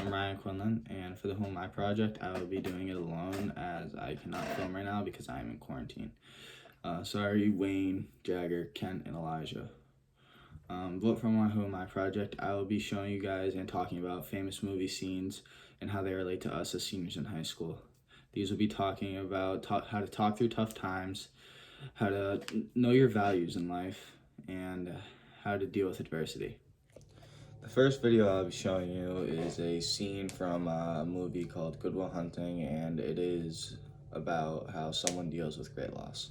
I'm Ryan Quinlan, and for the Who Am I project, I will be doing it alone as I cannot film right now because I am in quarantine. Sorry, Wayne, Jagger, Kent, and Elijah. But for my Who Am I project, I will be showing you guys and talking about famous movie scenes and how they relate to us as seniors in high school. These will be talking about how to talk through tough times, how to know your values in life, and how to deal with adversity. The first video I'll be showing you is a scene from a movie called Good Will Hunting, and it is about how someone deals with great loss.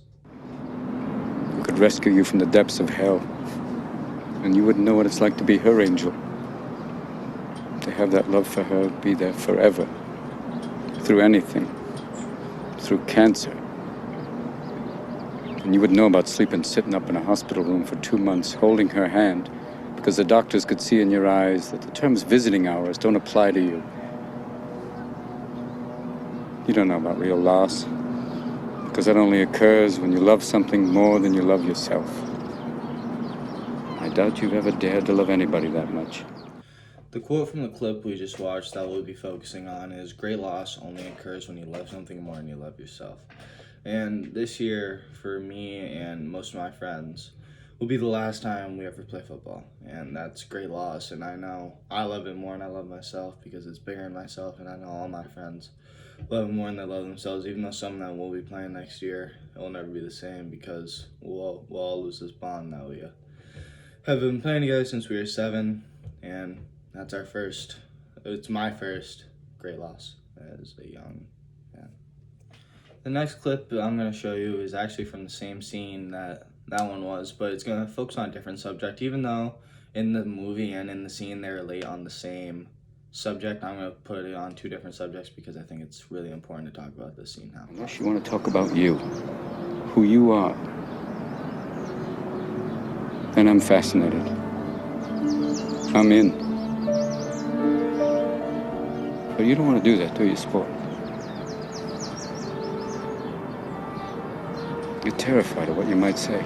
Who could rescue you from the depths of hell, and you wouldn't know what it's like to be her angel. To have that love for her, be there forever, through anything, through cancer. And you would know about sleeping sitting up in a hospital room for 2 months, holding her hand, because the doctors could see in your eyes that the terms visiting hours don't apply to you. You don't know about real loss, because that only occurs when you love something more than you love yourself. I doubt you've ever dared to love anybody that much. The quote from the clip we just watched that we'll be focusing on is, "Great loss only occurs when you love something more than you love yourself." And this year, for me and most of my friends, will be the last time we ever play football. And that's great loss. And I know I love it more than I love myself because it's bigger than myself. And I know all my friends love it more than they love themselves. Even though some of them will be playing next year, it will never be the same because we'll all lose this bond that we have been playing together since we were 7. And that's it's my first great loss as a young man. The next clip I'm going to show you is actually from the same scene that one was, but it's going to focus on a different subject. Even though in the movie and in the scene they relate on the same subject, I'm going to put it on 2 different subjects because I think it's really important to talk about this scene now. Unless you want to talk about you, who you are, then I'm fascinated. I'm in. But you don't want to do that, do you, sport? You're terrified of what you might say.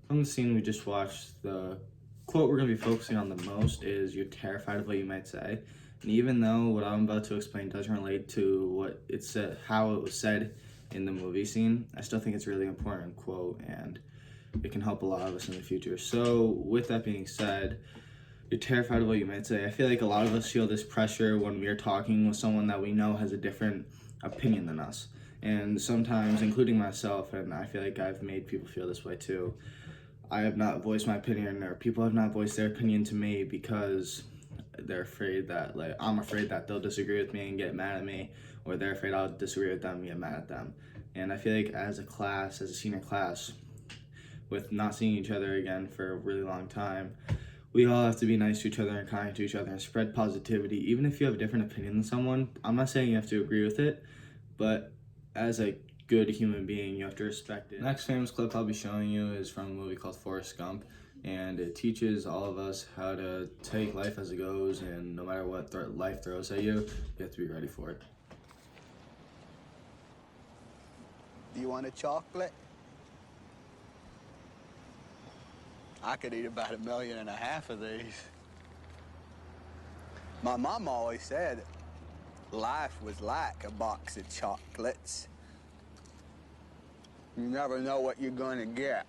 From the scene we just watched, the quote we're going to be focusing on the most is, "You're terrified of what you might say." And even though what I'm about to explain doesn't relate to what it said, how it was said in the movie scene, I still think it's a really important quote and it can help a lot of us in the future. So with that being said, you're terrified of what you might say. I feel like a lot of us feel this pressure when we're talking with someone that we know has a different opinion than us. And sometimes, including myself, and I feel like I've made people feel this way too, I have not voiced my opinion, or people have not voiced their opinion to me because they're afraid that, I'm afraid that they'll disagree with me and get mad at me, or they're afraid I'll disagree with them and get mad at them. And I feel like as a senior class, with not seeing each other again for a really long time, we all have to be nice to each other and kind to each other and spread positivity. Even if you have a different opinion than someone, I'm not saying you have to agree with it, but as a good human being, you have to respect it. The next famous clip I'll be showing you is from a movie called Forrest Gump, and it teaches all of us how to take life as it goes, and no matter what life throws at you, you have to be ready for it. Do you want a chocolate? I could eat about 1.5 million of these. My mom always said life was like a box of chocolates. You never know what you're gonna get.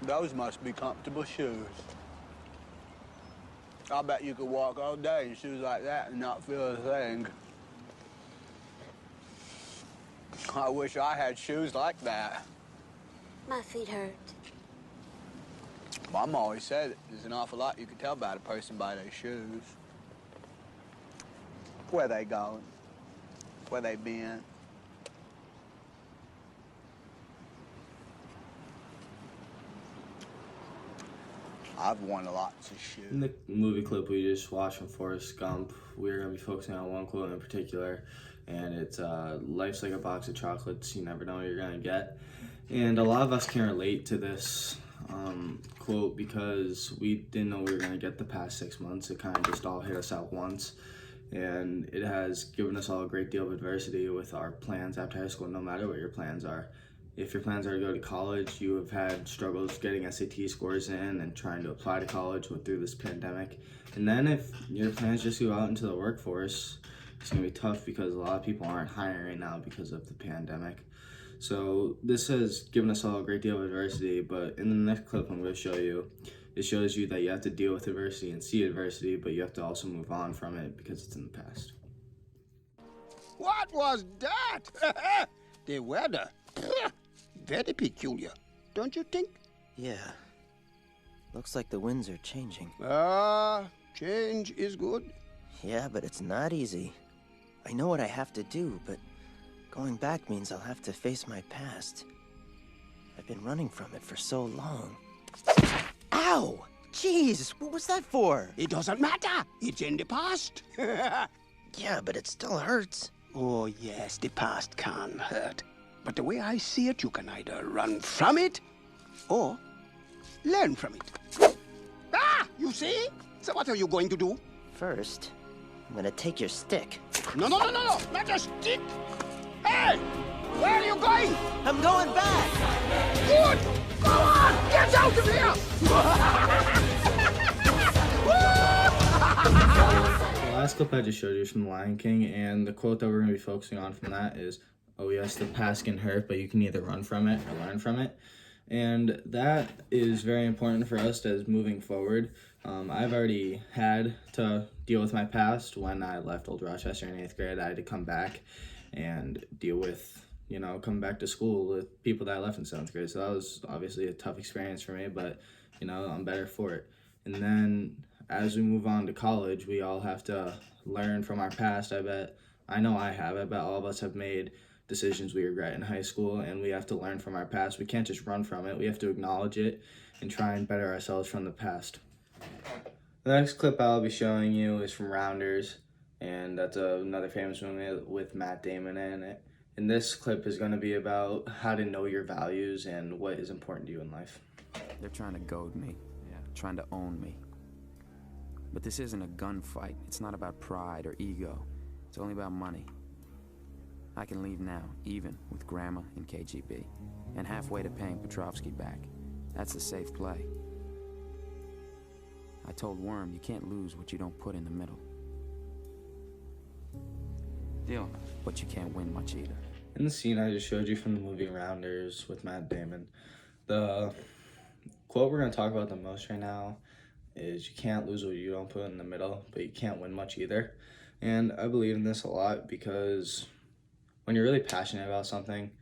Those must be comfortable shoes. I bet you could walk all day in shoes like that and not feel a thing. I wish I had shoes like that. My feet hurt. Mom always said there's an awful lot you can tell about a person by their shoes. Where they going? Where they been? I've worn lots of shoes. In the movie clip we just watched from Forrest Gump, we're going to be focusing on one quote in particular, and it's, "Life's like a box of chocolates, you never know what you're going to get." And a lot of us can relate to this quote because we didn't know we were going to get the past 6 months. It kind of just all hit us at once. and it has given us all a great deal of adversity with our plans after high school, no matter what your plans are. If your plans are to go to college, you have had struggles getting SAT scores in and trying to apply to college through this pandemic. And then if your plans just go out into the workforce, it's going to be tough because a lot of people aren't hiring right now because of the pandemic. So this has given us all a great deal of adversity, but in the next clip I'm going to show you, it shows you that you have to deal with adversity and see adversity, but you have to also move on from it because it's in the past. What was that? The weather. Very peculiar, don't you think? Yeah. Looks like the winds are changing. Change is good. Yeah, but it's not easy. I know what I have to do, but going back means I'll have to face my past. I've been running from it for so long. Ow! Jeez, what was that for? It doesn't matter. It's in the past. Yeah, but it still hurts. Oh, yes, the past can hurt. But the way I see it, you can either run from it or learn from it. Ah, you see? So what are you going to do? First, I'm gonna take your stick. No, not a stick. Hey, where are you going? I'm going back! Good! Go on! Get out of here! The last clip I just showed you is from The Lion King, and the quote that we're going to be focusing on from that is, "Oh yes, the past can hurt, but you can either run from it or learn from it." And that is very important for us as moving forward. I've already had to deal with my past. When I left Old Rochester in 8th grade, I had to come back and deal with, coming back to school with people that I left in 7th grade. So that was obviously a tough experience for me, but, I'm better for it. And then as we move on to college, we all have to learn from our past. I bet all of us have made decisions we regret in high school, and we have to learn from our past. We can't just run from it. We have to acknowledge it and try and better ourselves from the past. The next clip I'll be showing you is from Rounders, and that's another famous movie with Matt Damon in it. And this clip is going to be about how to know your values and what is important to you in life. They're trying to goad me, trying to own me. But this isn't a gunfight. It's not about pride or ego. It's only about money. I can leave now, even with Grandma and KGB, and halfway to paying Petrovsky back. That's the safe play. I told Worm, you can't lose what you don't put in the middle. Deal. But you can't win much either. In the scene I just showed you from the movie Rounders with Matt Damon, the quote we're going to talk about the most right now is, "You can't lose what you don't put in the middle, but you can't win much either." And I believe in this a lot because when you're really passionate about something,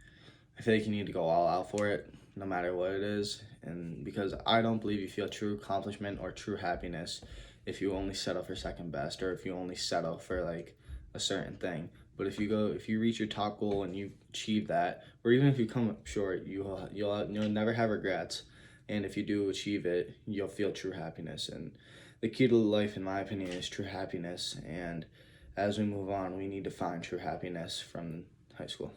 I feel like you need to go all out for it, no matter what it is. And because I don't believe you feel true accomplishment or true happiness if you only settle for second best, or if you only settle for like a certain thing. But if you reach your top goal and you achieve that, or even if you come up short, you'll never have regrets. And if you do achieve it, you'll feel true happiness. And the key to life, in my opinion, is true happiness. And as we move on, we need to find true happiness from high school.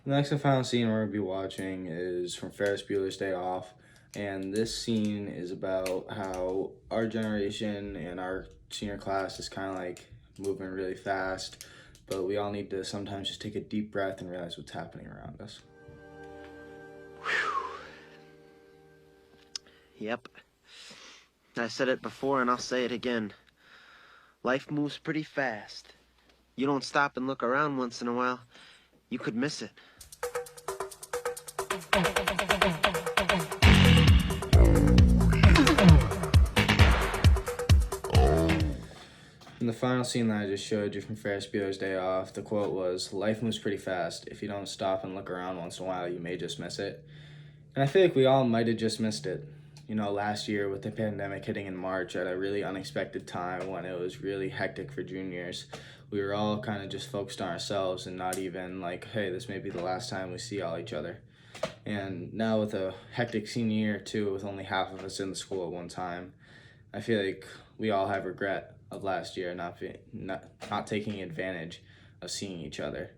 The next and final scene we're going to be watching is from Ferris Bueller's Day Off. And this scene is about how our generation and our senior class is kind of like moving really fast, but we all need to sometimes just take a deep breath and realize what's happening around us. Yep. I said it before and I'll say it again. Life moves pretty fast. You don't stop and look around once in a while, you could miss it. In the final scene that I just showed you from Ferris Bueller's Day Off, the quote was, "Life moves pretty fast. If you don't stop and look around once in a while, you may just miss it." And I feel like we all might have just missed it. Last year with the pandemic hitting in March at a really unexpected time when it was really hectic for juniors, we were all kind of just focused on ourselves and not even like, hey, this may be the last time we see all each other. And now with a hectic senior year too, with only half of us in the school at one time, I feel like we all have regret of last year not taking advantage of seeing each other.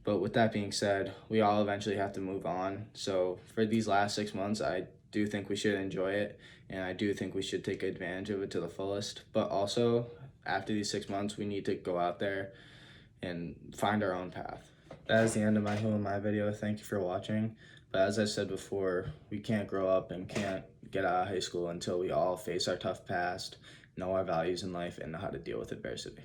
But with that being said, we all eventually have to move on. So for these last 6 months, I do think we should enjoy it, and I do think we should take advantage of it to the fullest. But also, after these 6 months, we need to go out there and find our own path. That is the end of my Who Am I video. Thank you for watching. But as I said before, we can't grow up and can't get out of high school until we all face our tough past, know our values in life, and know how to deal with adversity.